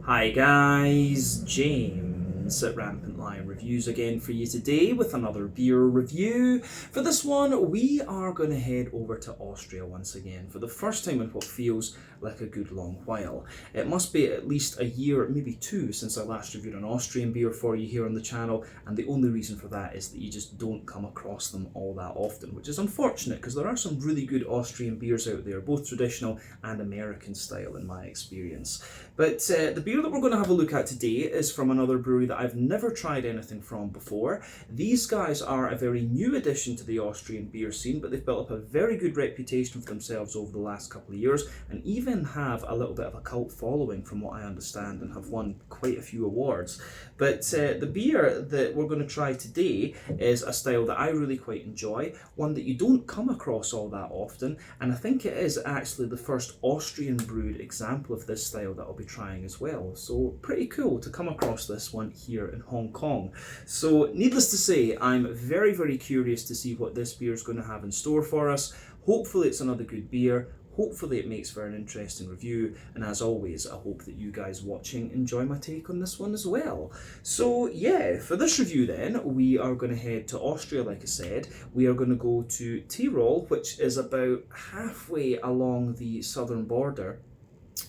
Hi guys, James at Rampant Lion Reviews again for you today with another beer review. For this one, we are going to head over to Austria once again for the first time in what feels like a good long while. It must be at least a year, maybe two, since I last reviewed an Austrian beer for you here on the channel, and the only reason for that is that you just don't come across them all that often, which is unfortunate because there are some really good Austrian beers out there, both traditional and American style in my experience. But the beer that we're going to have a look at today is from another brewery that I've never tried anything from before. These guys are a very new addition to the Austrian beer scene, but they've built up a very good reputation for themselves over the last couple of years, and even have a little bit of a cult following from what I understand, and have won quite a few awards. But the beer that we're going to try today is a style that I really quite enjoy, one that you don't come across all that often, and I think it is actually the first Austrian brewed example of this style that I'll be trying as well. So pretty cool to come across this one here in Hong Kong. So needless to say, I'm very curious to see what this beer is going to have in store for us. Hopefully it's another good beer. Hopefully it makes for an interesting review, and as always, I hope that you guys watching enjoy my take on this one as well. So yeah, for this review then, we are going to head to Austria, like I said. We are going to go to Tyrol, which is about halfway along the southern border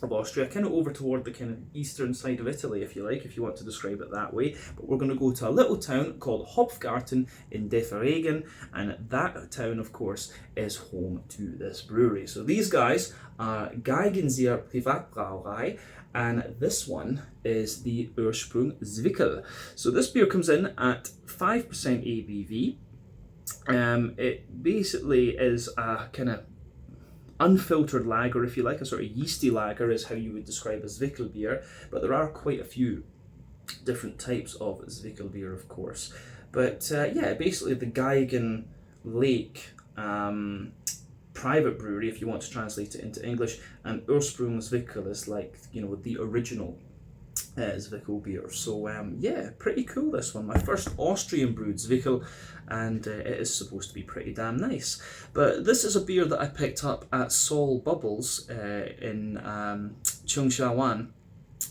of Austria, kind of over toward the kind of eastern side of Italy, if you like, if you want to describe it that way. But we're going to go to a little town called Hopfgarten in Defereggen, and that town, of course, is home to this brewery. So these guys are Geigenseer Privatbrauerei, and this one is the Ursprung Zwickl. So this beer comes in at 5% ABV. It basically is a kind of unfiltered lager, if you like, a sort of yeasty lager is how you would describe a Zwickl beer, but there are quite a few different types of Zwickl beer, of course. But yeah, basically the Geigen Lake private brewery, if you want to translate it into English, and Ursprung Zwickl is like, you know, the original Zwickl beer. So yeah, pretty cool this one. My first Austrian brewed Zwickl, and it is supposed to be pretty damn nice. But this is a beer that I picked up at Sol Bubbles in Cheung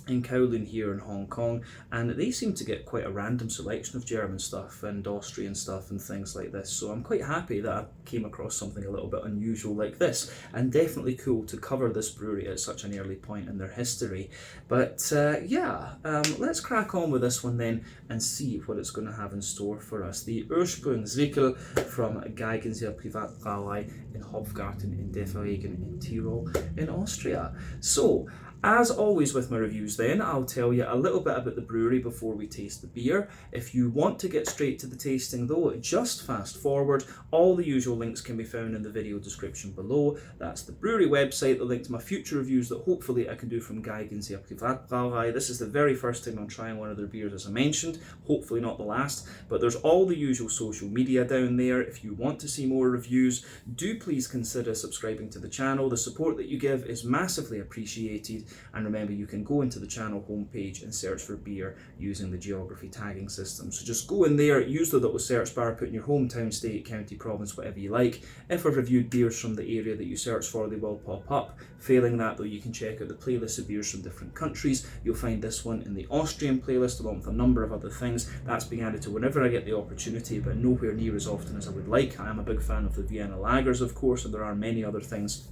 in Kowloon here in Hong Kong, and they seem to get quite a random selection of German stuff and Austrian stuff and things like this, so I'm quite happy that I came across something a little bit unusual like this, and definitely cool to cover this brewery at such an early point in their history. But yeah, let's crack on with this one then and see what it's going to have in store for us. The Ursprung Zwickl from Geigenseer Privatbrauerei in Hopfgarten in Defereggen in Tyrol in Austria. So as always with my reviews then, I'll tell you a little bit about the brewery before we taste the beer. If you want to get straight to the tasting though, just fast forward. All the usual links can be found in the video description below. That's the brewery website, the link to my future reviews that hopefully I can do from Geigenseer Privatbrauerei. This is the very first time I'm trying one of their beers, as I mentioned, hopefully not the last, but there's all the usual social media down there. If you want to see more reviews, do please consider subscribing to the channel. The support that you give is massively appreciated. And remember, you can go into the channel homepage and search for beer using the geography tagging system. So just go in there, use the little search bar, put in your hometown, state, county, province, whatever you like. If I've reviewed beers from the area that you search for, they will pop up. Failing that though, you can check out the playlist of beers from different countries. You'll find this one in the Austrian playlist along with a number of other things. That's being added to whenever I get the opportunity, but nowhere near as often as I would like. I am a big fan of the Vienna lagers, of course, and there are many other things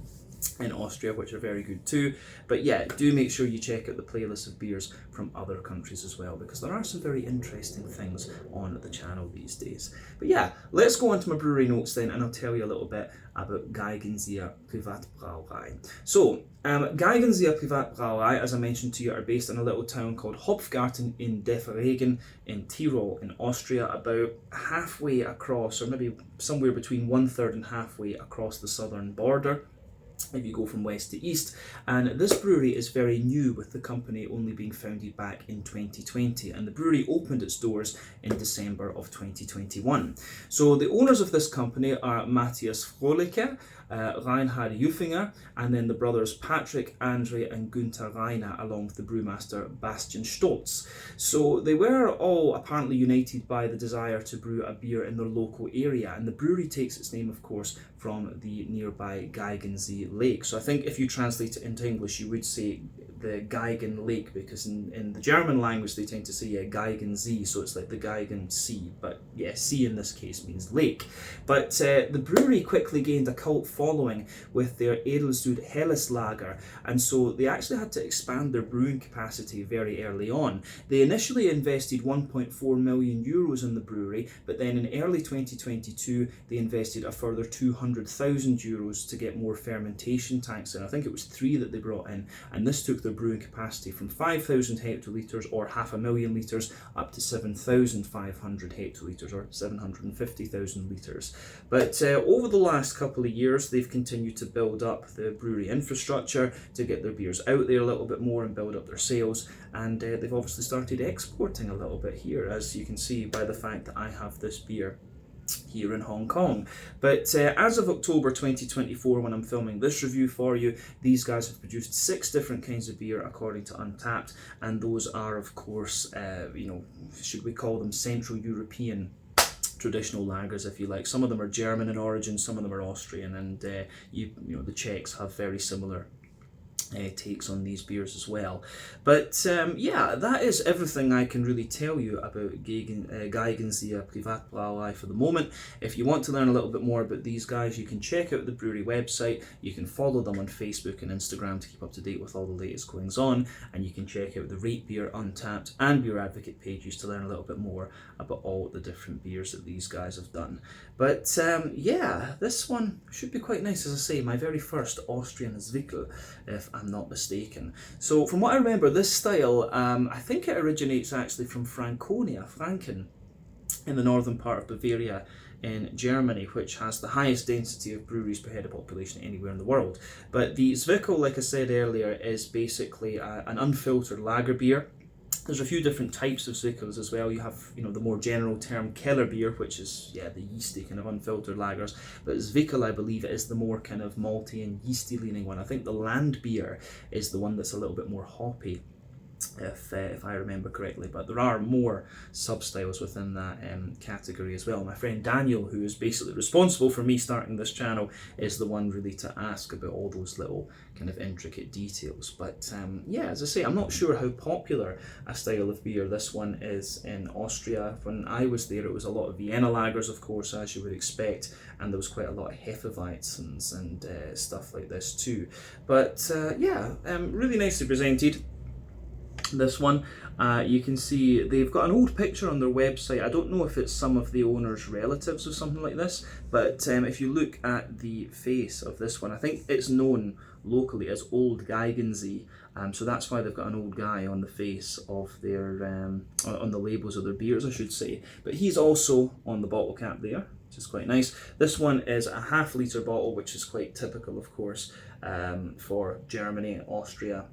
in Austria which are very good too. But yeah, do make sure you check out the playlist of beers from other countries as well, because there are some very interesting things on the channel these days. But yeah, let's go on to my brewery notes then, and I'll tell you a little bit about Geigenseer Privatbrauerei. So Geigenseer Privatbrauerei, as I mentioned to you, are based in a little town called Hopfgarten in Defereggen in Tyrol in Austria, about halfway across, or maybe somewhere between 1/3 and halfway across the southern border if you go from west to east. And this brewery is very new, with the company only being founded back in 2020, and the brewery opened its doors in December of 2021. So the owners of this company are Matthias Frohlicher, Reinhard Jufinger, and then the brothers Patrick, Andre and Günther Reiner, along with the brewmaster Bastian Stolz. So they were all apparently united by the desire to brew a beer in their local area, and the brewery takes its name, of course, from the nearby Geigenseer Lake. So I think if you translate it into English, you would say the Geigen Lake, because in the German language they tend to say Geigenseer, so it's like the Geigen but yeah, sea in this case means lake. But the brewery quickly gained a cult following with their Edelsud Helles lager, and so they actually had to expand their brewing capacity very early on. They initially invested 1.4 million euros in the brewery, but then in early 2022 they invested a further 200,000 euros to get more fermentation tanks in. I think it was 3 that they brought in, and this took their brewing capacity from 5,000 hectolitres or 500,000 litres up to 7,500 hectolitres or 750,000 litres. But over the last couple of years they've continued to build up the brewery infrastructure to get their beers out there a little bit more and build up their sales, and they've obviously started exporting a little bit here, as you can see by the fact that I have this beer here in Hong Kong. But as of October 2024, when I'm filming this review for you, these guys have produced 6 different kinds of beer according to Untappd, and those are of course, you know, should we call them Central European traditional lagers, if you like. Some of them are German in origin, some of them are Austrian, and you know, the Czechs have very similar takes on these beers as well. But yeah, that is everything I can really tell you about Geigenseer Privatbrauerei for the moment. If you want to learn a little bit more about these guys, you can check out the brewery website, you can follow them on Facebook and Instagram to keep up to date with all the latest goings on, and you can check out the Rate Beer, Untappd and Beer Advocate pages to learn a little bit more about all the different beers that these guys have done. But yeah, this one should be quite nice. As I say, my very first Austrian Zwickl, if I'm not mistaken. So from what I remember, this style, I think it originates actually from Franken, in the northern part of Bavaria in Germany, which has the highest density of breweries per head of population anywhere in the world. But the Zwickl, like I said earlier, is basically an unfiltered lager beer. There's a few different types of Zwickls as well. You have, you know, the more general term Keller beer, which is, yeah, the yeasty kind of unfiltered lagers. But Zwickl, I believe, is the more kind of malty and yeasty leaning one. I think the land beer is the one that's a little bit more hoppy, if I remember correctly, but there are more sub-styles within that category as well. My friend Daniel, who is basically responsible for me starting this channel, is the one really to ask about all those little kind of intricate details. But yeah, as I say, I'm not sure how popular a style of beer this one is in Austria. When I was there, it was a lot of Vienna lagers, of course, as you would expect, and there was quite a lot of Hefeweizens and stuff like this too. But yeah, really nicely presented. This one, you can see they've got an old picture on their website. I don't know if it's some of the owner's relatives or something like this, but if you look at the face of this one, I think it's known locally as Old Geigenseer, so that's why they've got an old guy on the face of their, on the labels of their beers, I should say. But he's also on the bottle cap there, which is quite nice. This one is a half-litre bottle, which is quite typical, of course, for Germany, Austria,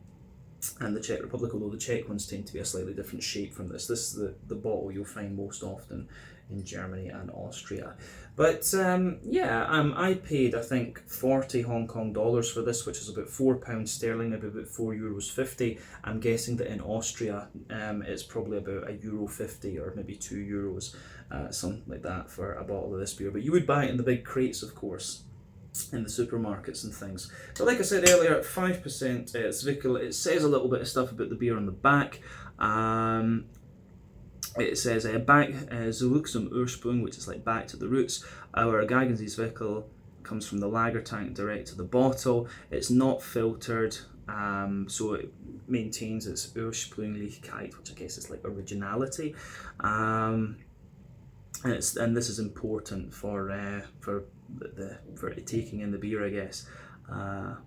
and the Czech Republic, although the Czech ones tend to be a slightly different shape from this. This is the bottle you'll find most often in Germany and Austria. But yeah, I paid, I think, 40 Hong Kong dollars for this, which is about £4 sterling, maybe about €4.50. I'm guessing that in Austria it's probably about €1.50 or maybe €2, something like that for a bottle of this beer. But you would buy it in the big crates, of course, in the supermarkets and things. But like I said earlier, at 5% Zwickl, it says a little bit of stuff about the beer on the back. It says back zurück zum Ursprung, which is like back to the roots. Our Geigenseer Zwickl comes from the lager tank direct to the bottle. It's not filtered, so it maintains its Ursprünglichkeit, which I guess is like originality. And this is important for taking in the beer, I guess.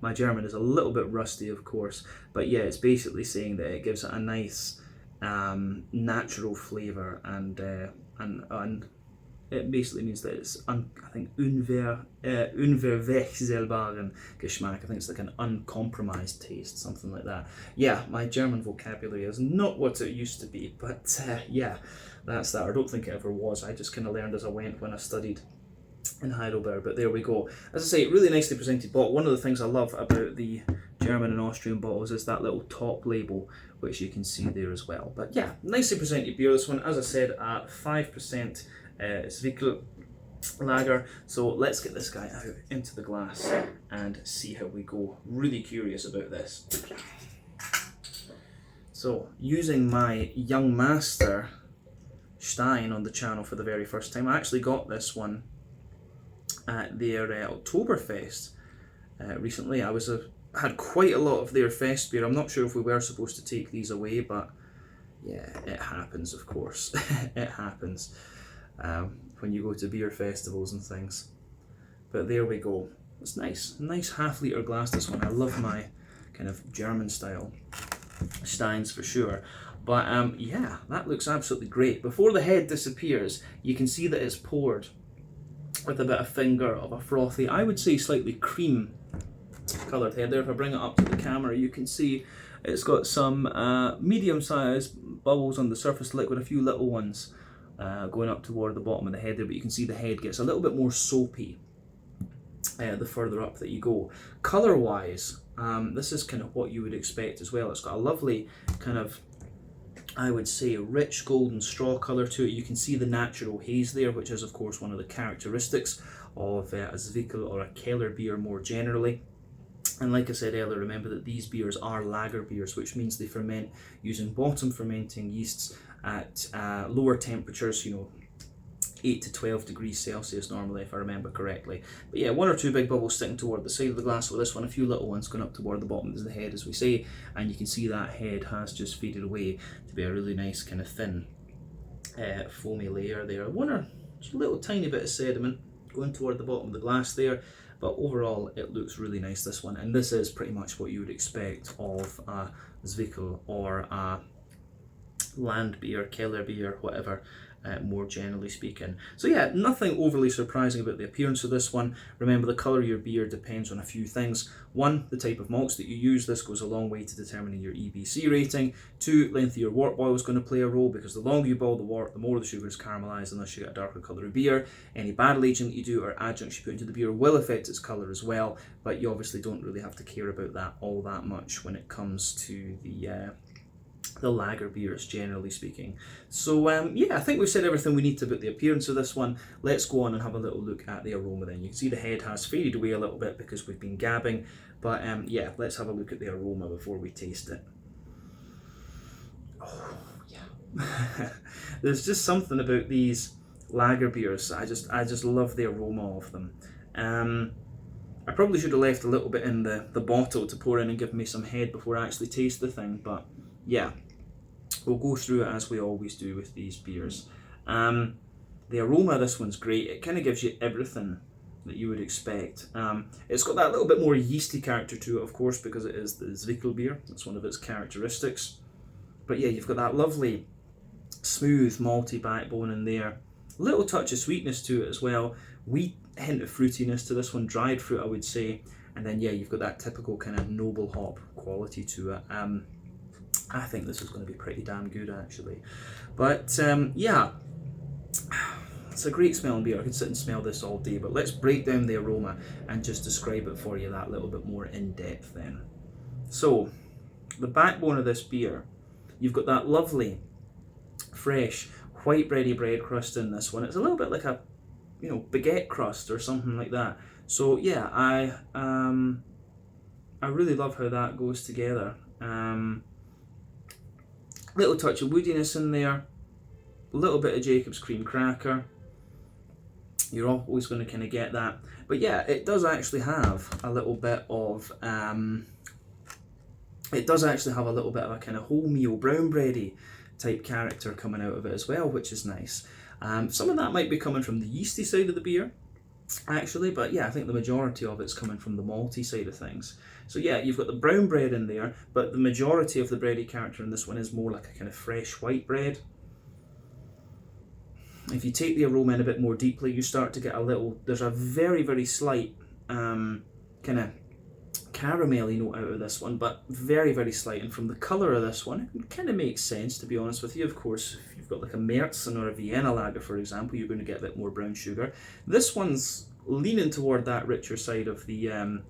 My German is a little bit rusty, of course, but yeah, it's basically saying that it gives it a nice natural flavour, and it basically means that it's I think unverwechselbaren Geschmack. I think it's like an uncompromised taste, something like that. Yeah, my German vocabulary is not what it used to be, but yeah, that's that. I don't think it ever was. I just kind of learned as I went when I studied in Heidelberg, but there we go. As I say, really nicely presented bottle. One of the things I love about the German and Austrian bottles is that little top label, which you can see there as well. But yeah, nicely presented beer, this one, as I said, at 5% Zwickl lager. So let's get this guy out into the glass and see how we go. Really curious about this. So, using my young master Stein on the channel for the very first time. I actually got this one at their Oktoberfest recently. I had quite a lot of their fest beer. I'm not sure if we were supposed to take these away, but yeah, it happens, of course. It happens when you go to beer festivals and things. But there we go. It's nice. Nice half-litre glass, this one. I love my kind of German style Steins for sure. But yeah, that looks absolutely great. Before the head disappears, you can see that it's poured with a bit of finger of a frothy, I would say slightly cream coloured head there. If I bring it up to the camera, you can see it's got some medium-sized bubbles on the surface liquid, a few little ones going up toward the bottom of the head there, but you can see the head gets a little bit more soapy the further up that you go. Colour-wise, this is kind of what you would expect as well. It's got a lovely kind of, I would say, a rich golden straw colour to it. You can see the natural haze there, which is of course one of the characteristics of a Zwickl or a Keller beer more generally. And like I said earlier, remember that these beers are lager beers, which means they ferment using bottom fermenting yeasts at lower temperatures, 8 to 12 degrees Celsius normally, if I remember correctly. But yeah, one or two big bubbles sticking toward the side of the glass with this one, a few little ones going up toward the bottom of the head, as we say, and you can see that head has just faded away to be a really nice kind of thin foamy layer there. One or just a little tiny bit of sediment going toward the bottom of the glass there, but overall it looks really nice, this one, and this is pretty much what you would expect of a Zwickl or a land beer, Keller beer, whatever, more generally speaking. So yeah, nothing overly surprising about the appearance of this one. Remember, the colour of your beer depends on a few things. One, the type of malts that you use. This goes a long way to determining your EBC rating. Two, length of your wort boil is going to play a role, because the longer you boil the wort, the more the sugar is caramelised, unless you get a darker colour of beer. Any barrel aging that you do or adjuncts you put into the beer will affect its colour as well, but you obviously don't really have to care about that all that much when it comes to the lager beers, generally speaking. So yeah, I think we've said everything we need to about the appearance of this one. Let's go on and have a little look at the aroma then. You can see the head has faded away a little bit because we've been gabbing, but yeah, let's have a look at the aroma before we taste it. Oh yeah. There's just something about these lager beers. I just love the aroma of them. I probably should have left a little bit in the bottle to pour in and give me some head before I actually taste the thing, but yeah, we'll go through it as we always do with these beers. The aroma of this one's great. It kind of gives you everything that you would expect. It's got that little bit more yeasty character to it, of course, because it is the Zwickl beer. That's one of its characteristics. But yeah, you've got that lovely, smooth, malty backbone in there. A little touch of sweetness to it as well. Wee hint of fruitiness to this one, dried fruit, I would say. And then yeah, you've got that typical kind of noble hop quality to it. I think this is going to be pretty damn good, actually. But yeah, it's a great smelling beer. I could sit and smell this all day, but let's break down the aroma and just describe it for you that little bit more in depth then. So, the backbone of this beer, you've got that lovely, fresh, white bready bread crust in this one. It's a little bit like a, baguette crust or something like that. So yeah, I really love how that goes together. Little touch of woodiness in there, a little bit of Jacob's cream cracker. You're always going to kind of get that. But yeah, it does actually have a little bit of a kind of a wholemeal brown bready type character coming out of it as well, which is nice. Some of that might be coming from the yeasty side of the beer, actually, but yeah, I think the majority of it's coming from the malty side of things. So yeah, you've got the brown bread in there, but the majority of the bready character in this one is more like a kind of fresh white bread. If you take the aroma in a bit more deeply, you start to get there's a very, very slight kind of caramelly note out of this one, but very, very slight. And from the colour of this one, it kind of makes sense, to be honest with you. Of course, if you've got like a Märzen or a Vienna lager, for example, you're going to get a bit more brown sugar. This one's leaning toward that richer side of the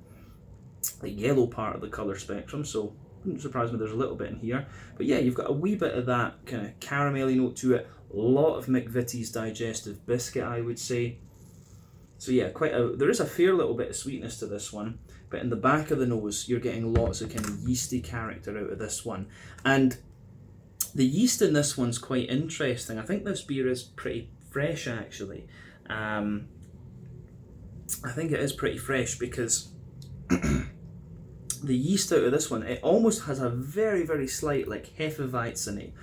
yellow part of the colour spectrum, so wouldn't surprise me there's a little bit in here. But yeah, you've got a wee bit of that kind of caramelly note to it. A lot of McVitie's digestive biscuit, I would say. So yeah, there is a fair little bit of sweetness to this one, but in the back of the nose, you're getting lots of kind of yeasty character out of this one. And The yeast in this one's quite interesting. I think this beer is pretty fresh actually. I think it is pretty fresh because the yeast out of this one, it almost has a very, very slight like Hefeweizen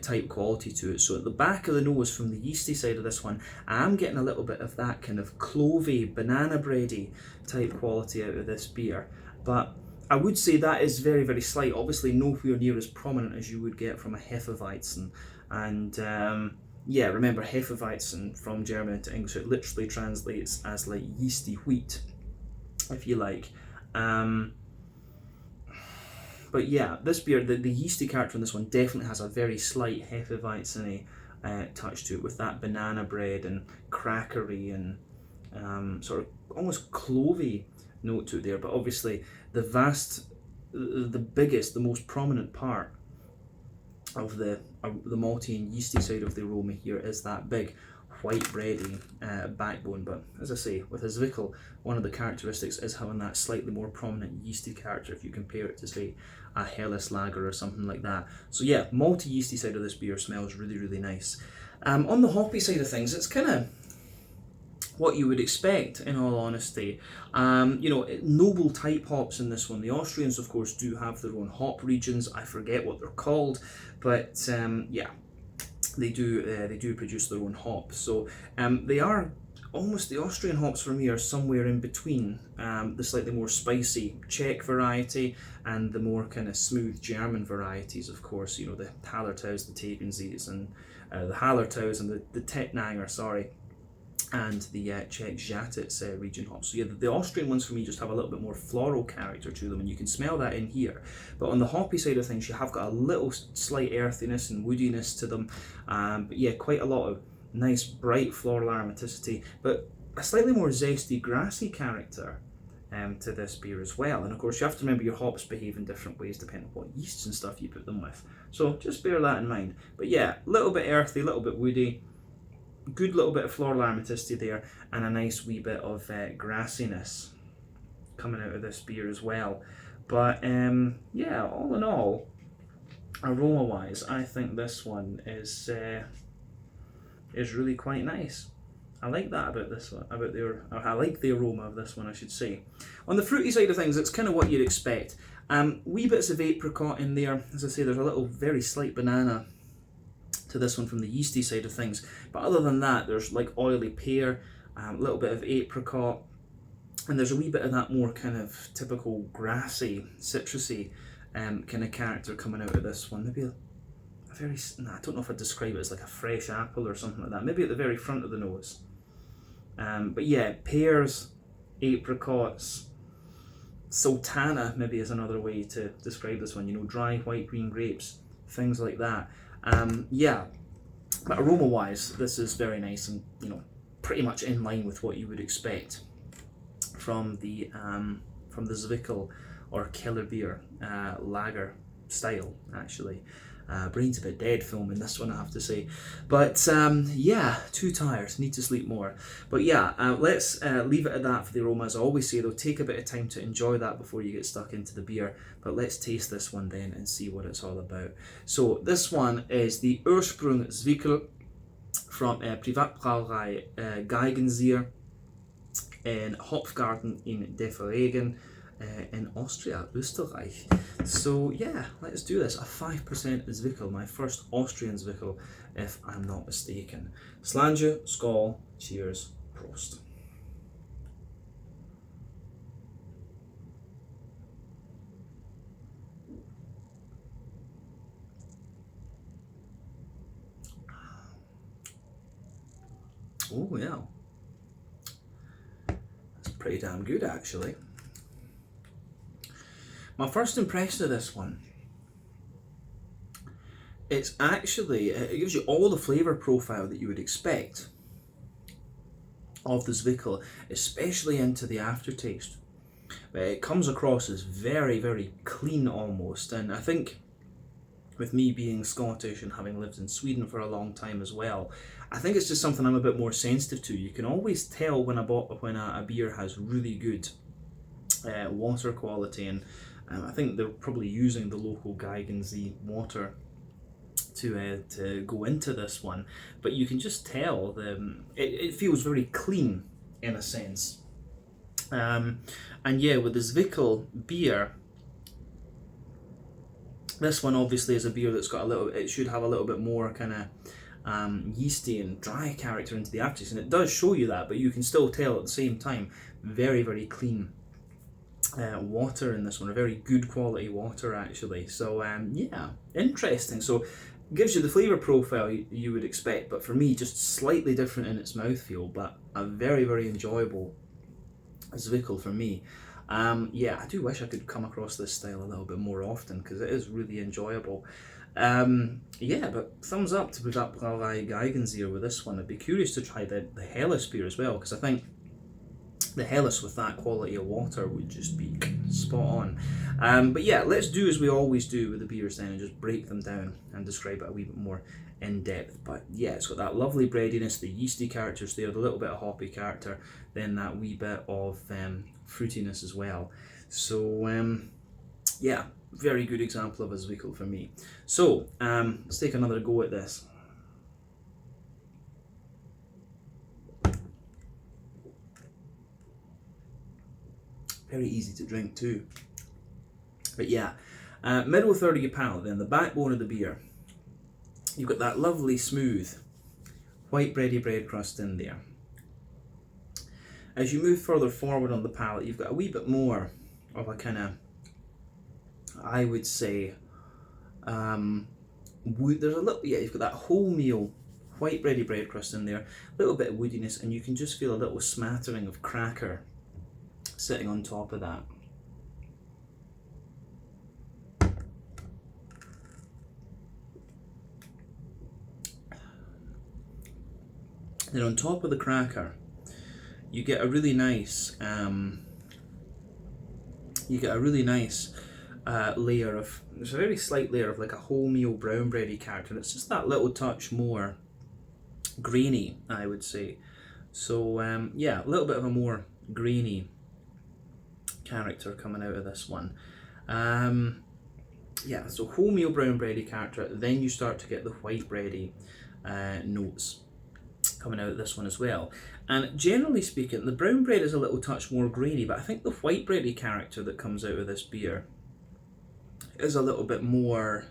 type quality to it. So at the back of the nose from the yeasty side of this one, I am getting a little bit of that kind of clovey, banana bready type quality out of this beer. But I would say that is very, very slight. Obviously nowhere near as prominent as you would get from a Hefeweizen. And yeah, remember Hefeweizen from German into English, it literally translates as like yeasty wheat, if you like. But yeah, this beer, the yeasty character in this one definitely has a very slight Hefeweizen touch to it, with that banana bread and crackery and sort of almost clovey note to it there. But obviously the biggest, the most prominent part of the malty and yeasty side of the aroma here is that big white bready backbone. But as I say, with a Zwickl, one of the characteristics is having that slightly more prominent yeasty character if you compare it to, say, a Helles lager or something like that. So yeah, malty yeasty side of this beer smells really, really nice. On the hoppy side of things, it's kind of what you would expect, in all honesty. You know, noble type hops in this one. The Austrians, of course, do have their own hop regions. I forget what they're called, but yeah, they do produce their own hops. So they are almost, the Austrian hops for me are somewhere in between the slightly more spicy Czech variety and the more kind of smooth German varieties, of course. You know, the Hallertaus, the Tegensees, and the Hallertaus and the Tettnanger, sorry, and the Czech Žatec region hops. So yeah, the Austrian ones for me just have a little bit more floral character to them, and you can smell that in here. But on the hoppy side of things, you have got a little slight earthiness and woodiness to them. But yeah, quite a lot of nice bright floral aromaticity, but a slightly more zesty, grassy character to this beer as well. And of course, you have to remember your hops behave in different ways depending on what yeasts and stuff you put them with. So just bear that in mind. But yeah, a little bit earthy, a little bit woody, good little bit of floral aromaticity there, and a nice wee bit of grassiness coming out of this beer as well. But yeah, all in all, aroma wise, I think this one is really quite nice. I like that about this one, I like the aroma of this one, I should say. On the fruity side of things, it's kind of what you'd expect. Wee bits of apricot in there. As I say, there's a little very slight banana to this one from the yeasty side of things, but other than that, there's like oily pear, a little bit of apricot, and there's a wee bit of that more kind of typical grassy, citrusy kind of character coming out of this one. Maybe a very, I don't know if I'd describe it as like a fresh apple or something like that, maybe at the very front of the nose. But yeah, pears, apricots, sultana maybe is another way to describe this one, you know, dry white green grapes, things like that. Yeah, but aroma wise, this is very nice and, you know, pretty much in line with what you would expect from the Zwickl or Keller beer lager style, actually. Brain's a bit dead filming this one, I have to say. But yeah, too tired, need to sleep more. But yeah, let's leave it at that for the aroma. As I always say though, take a bit of time to enjoy that before you get stuck into the beer. But let's taste this one then and see what it's all about. So this one is the Ursprung Zwickl from Privatbrauerei Geigenseer in Hopfgarten in Defereggen in Austria, Österreich. So yeah, let's do this. A 5% Zwickl, my first Austrian Zwickl, if I'm not mistaken. Slange, skål, cheers, prost. Oh yeah, that's pretty damn good actually. My first impression of this one, it's actually, it gives you all the flavour profile that you would expect of the Zwickl, especially into the aftertaste. It comes across as very, very clean almost, and I think with me being Scottish and having lived in Sweden for a long time as well, I think it's just something I'm a bit more sensitive to. You can always tell when a beer has really good water quality, and I think they're probably using the local Geigenseer water to go into this one, but you can just tell it feels very clean in a sense. And yeah, with the Zwickl beer, this one obviously is a beer that's got it should have a little bit more kind of yeasty and dry character into the aftertaste, and it does show you that, but you can still tell at the same time very, very clean water in this one, a very good quality water actually. So yeah, interesting. So gives you the flavour profile you would expect, but for me just slightly different in its mouthfeel, but a very, very enjoyable Zwickl for me. Yeah, I do wish I could come across this style a little bit more often because it is really enjoyable. Yeah, but thumbs up to Privatbrauerei Geigenseer with this one. I'd be curious to try the Helles beer as well, because I think the Helles with that quality of water would just be spot on. But yeah, let's do as we always do with the beers then and just break them down and describe it a wee bit more in depth. But yeah, it's got that lovely breadiness, the yeasty characters there, the little bit of hoppy character, then that wee bit of fruitiness as well. So yeah, very good example of a Zwickl for me. So let's take another go at this. Very easy to drink too. But yeah, middle third of your palate then, the backbone of the beer. You've got that lovely smooth white bready bread crust in there. As you move further forward on the palate, you've got a wee bit more of a kind of, I would say, wood. There's a little, yeah, you've got that wholemeal white bready bread crust in there, a little bit of woodiness, and you can just feel a little smattering of cracker sitting on top of that. Then on top of the cracker, you get a really nice, layer of, there's a very slight layer of like a wholemeal brown bready character, and it's just that little touch more grainy, I would say. So yeah, a little bit of a more grainy character coming out of this one. Yeah, so wholemeal brown bready character, then you start to get the white bready notes coming out of this one as well. And generally speaking, the brown bread is a little touch more grainy, but I think the white bready character that comes out of this beer is a little bit more,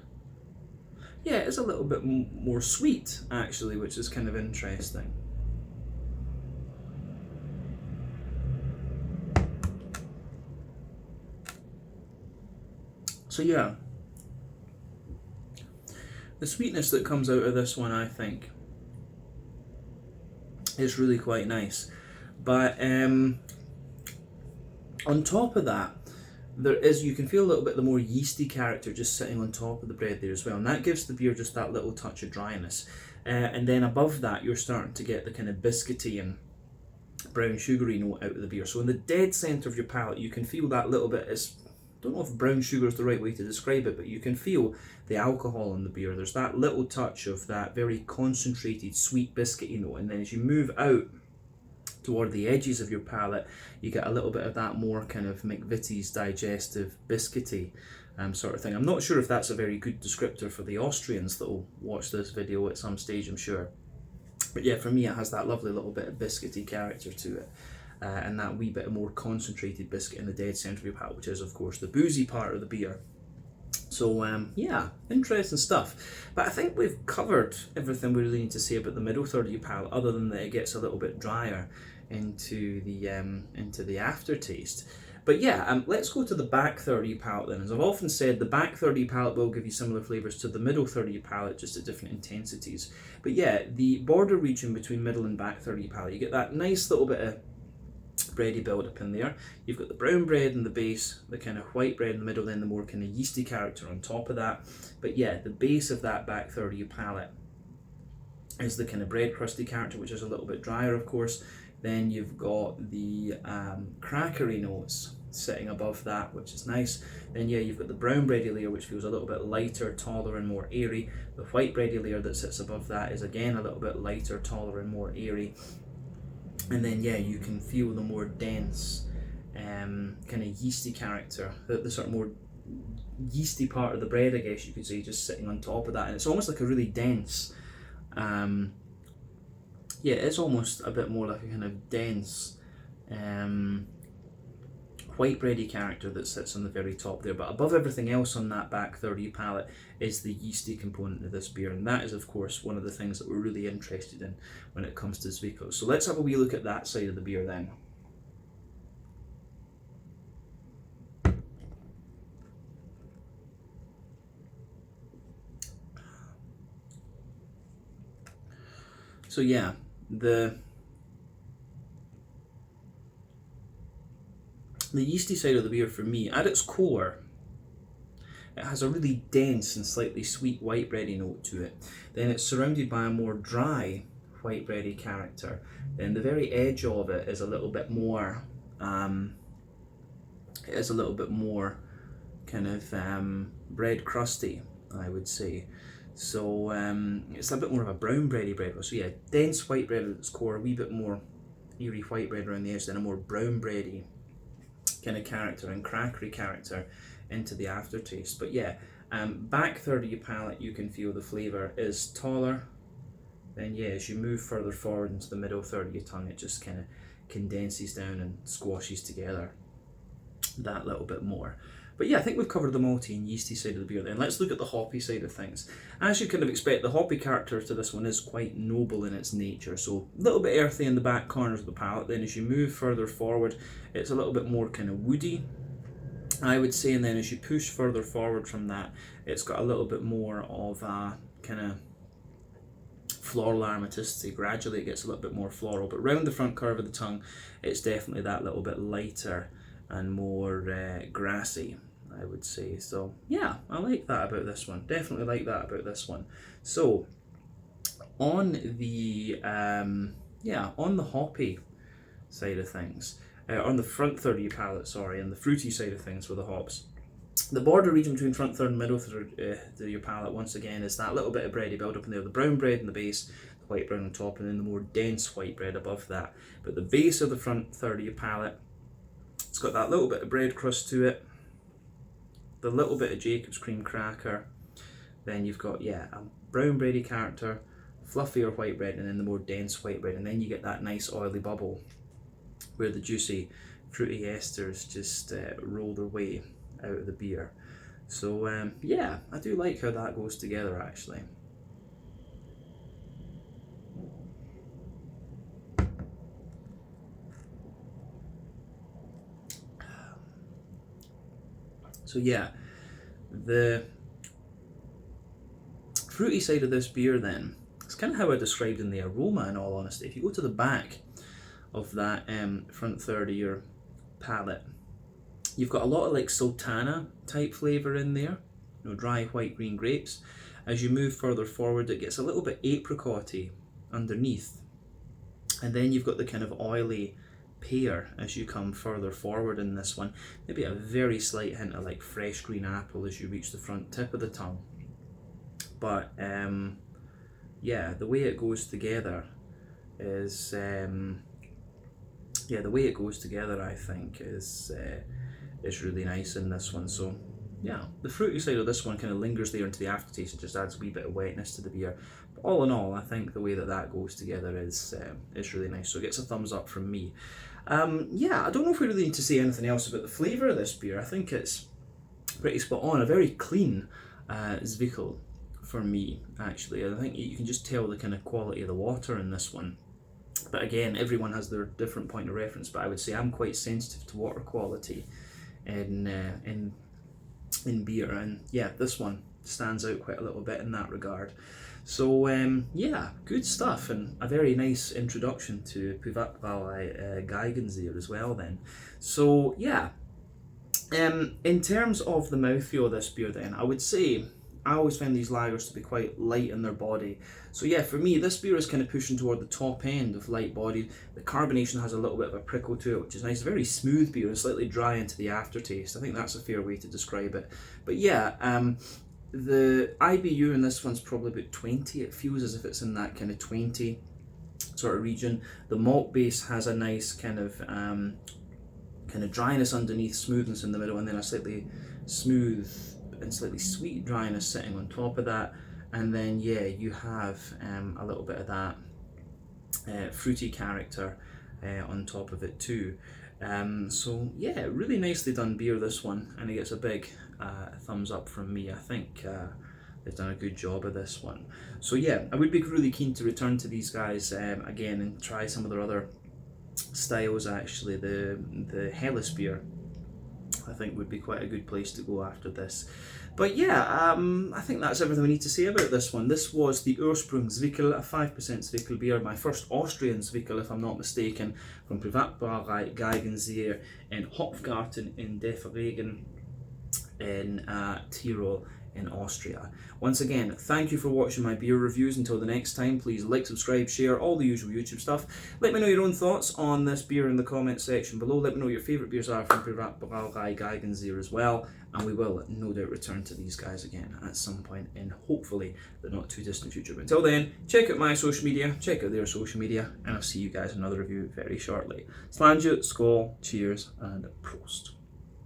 yeah, it's a little bit more sweet actually, which is kind of interesting. So yeah, the sweetness that comes out of this one, I think, is really quite nice. But on top of that, you can feel a little bit the more yeasty character just sitting on top of the bread there as well, and that gives the beer just that little touch of dryness. And then above that, you're starting to get the kind of biscuity and brown sugary note out of the beer. So in the dead centre of your palate, you can feel that little bit. I don't know if brown sugar is the right way to describe it, but you can feel the alcohol in the beer. There's that little touch of that very concentrated sweet biscuity note, and then as you move out toward the edges of your palate, you get a little bit of that more kind of McVitie's digestive biscuity sort of thing. I'm not sure if that's a very good descriptor for the Austrians that will watch this video at some stage, I'm sure. But yeah, for me it has that lovely little bit of biscuity character to it. And that wee bit of more concentrated biscuit in the dead centre of your palate, which is of course the boozy part of the beer. So yeah, interesting stuff. But I think we've covered everything we really need to say about the middle third of your palate, other than that it gets a little bit drier into the aftertaste. But yeah, let's go to the back third of your palate then. As I've often said, the back third of your palate will give you similar flavours to the middle third of your palate, just at different intensities. But yeah, the border region between middle and back third of your palate, you get that nice little bit of bready build up in there. You've got the brown bread in the base, the kind of white bread in the middle, then the more kind of yeasty character on top of that. But yeah, the base of that back third of your palate is the kind of bread crusty character, which is a little bit drier of course. Then you've got the crackery notes sitting above that, which is nice. Then yeah, you've got the brown bready layer, which feels a little bit lighter, taller and more airy. The white bready layer that sits above that is again a little bit lighter, taller and more airy. And then yeah, you can feel the more dense kind of yeasty character, the sort of more yeasty part of the bread, I guess you could say, just sitting on top of that, and it's almost like a really dense, yeah, it's almost a bit more like a kind of dense white bready character that sits on the very top there. But above everything else on that back third of your palate is the yeasty component of this beer, and that is of course one of the things that we're really interested in when it comes to Zwickl. So let's have a wee look at that side of the beer then. So yeah, the yeasty side of the beer for me, at its core, it has a really dense and slightly sweet white bready note to it. Then it's surrounded by a more dry white bready character. Then the very edge of it is a little bit more, kind of bread crusty, I would say. So it's a bit more of a brown bready bread. So yeah, dense white bread at its core, a wee bit more eerie white bread around the edge, then a more brown bready kind of character and crackery character into the aftertaste. But yeah, back third of your palate, you can feel the flavour is taller. Then yeah, as you move further forward into the middle third of your tongue, it just kind of condenses down and squashes together that little bit more. But yeah, I think we've covered the malty and yeasty side of the beer then. Let's look at the hoppy side of things. As you kind of expect, the hoppy character to this one is quite noble in its nature. So a little bit earthy in the back corners of the palate. Then as you move further forward, it's a little bit more kind of woody, I would say. And then as you push further forward from that, it's got a little bit more of a kind of floral aromaticity. Gradually it gets a little bit more floral. But round the front curve of the tongue, it's definitely that little bit lighter and more grassy, I would say. So yeah, I like that about this one. Definitely like that about this one. So on the on the hoppy side of things, on the front third of your palate, sorry, and the fruity side of things with the hops, the border region between front third and middle third of your palate, once again, is that little bit of bready build up in there. The brown bread in the base, the white brown on top, and then the more dense white bread above that. But the base of the front third of your palate, it's got that little bit of bread crust to it, the little bit of Jacob's cream cracker, then you've got, yeah, a brown bready character, fluffier white bread, and then the more dense white bread, and then you get that nice oily bubble where the juicy fruity esters just roll their way out of the beer. So yeah, I do like how that goes together actually. So yeah, the fruity side of this beer then, it's kind of how I described in the aroma in all honesty. If you go to the back of that front third of your palate, you've got a lot of like sultana type flavour in there, you know, dry white green grapes. As you move further forward, it gets a little bit apricot-y underneath. And then you've got the kind of oily pear as you come further forward in this one. Maybe a very slight hint of like fresh green apple as you reach the front tip of the tongue. But yeah, the way it goes together is I think is really nice in this one. So yeah, the fruity side of this one kind of lingers there into the aftertaste. It just adds a wee bit of wetness to the beer. But all in all, I think the way that goes together is really nice. So it gets a thumbs up from me. Yeah, I don't know if we really need to say anything else about the flavour of this beer. I think it's pretty spot on. A very clean Zwickl for me, actually. I think you can just tell the kind of quality of the water in this one. But again, everyone has their different point of reference. But I would say I'm quite sensitive to water quality in beer, and yeah, this one stands out quite a little bit in that regard. So yeah, good stuff, and a very nice introduction to Privatbrauerei Geigenseer as well then. So yeah, in terms of the mouthfeel of this beer then, I would say I always find these lagers to be quite light in their body. So yeah, for me, this beer is kind of pushing toward the top end of light bodied. The carbonation has a little bit of a prickle to it, which is nice. A very smooth beer and slightly dry into the aftertaste. I think that's a fair way to describe it. But yeah, the IBU in this one's probably about 20. It feels as if it's in that kind of 20 sort of region. The malt base has a nice kind of dryness underneath, smoothness in the middle, and then a slightly smooth and slightly sweet dryness sitting on top of that. And then, yeah, you have a little bit of that fruity character on top of it too. So yeah, really nicely done beer, this one, and it gets a big thumbs up from me. I think they've done a good job of this one. So yeah, I would be really keen to return to these guys again and try some of their other styles. Actually, the Helles beer, I think, would be quite a good place to go after this. But yeah, I think that's everything we need to say about this one. This was the Ursprung Zwickl, a 5% Zwickl beer, my first Austrian Zwickl, if I'm not mistaken, from Privatbrauerei Geigenseer in Hopfgarten in Defereggen in Tyrol in Austria. Once again, thank you for watching my beer reviews. Until the next time, please like, subscribe, share, all the usual YouTube stuff. Let me know your own thoughts on this beer in the comments section below. Let me know what your favourite beers are from Privatbrauerei Geigenseer as well, and we will no doubt return to these guys again at some point in hopefully the not too distant future. But until then, check out my social media, check out their social media, and I'll see you guys in another review very shortly. Slàinte, skål, cheers, and prost.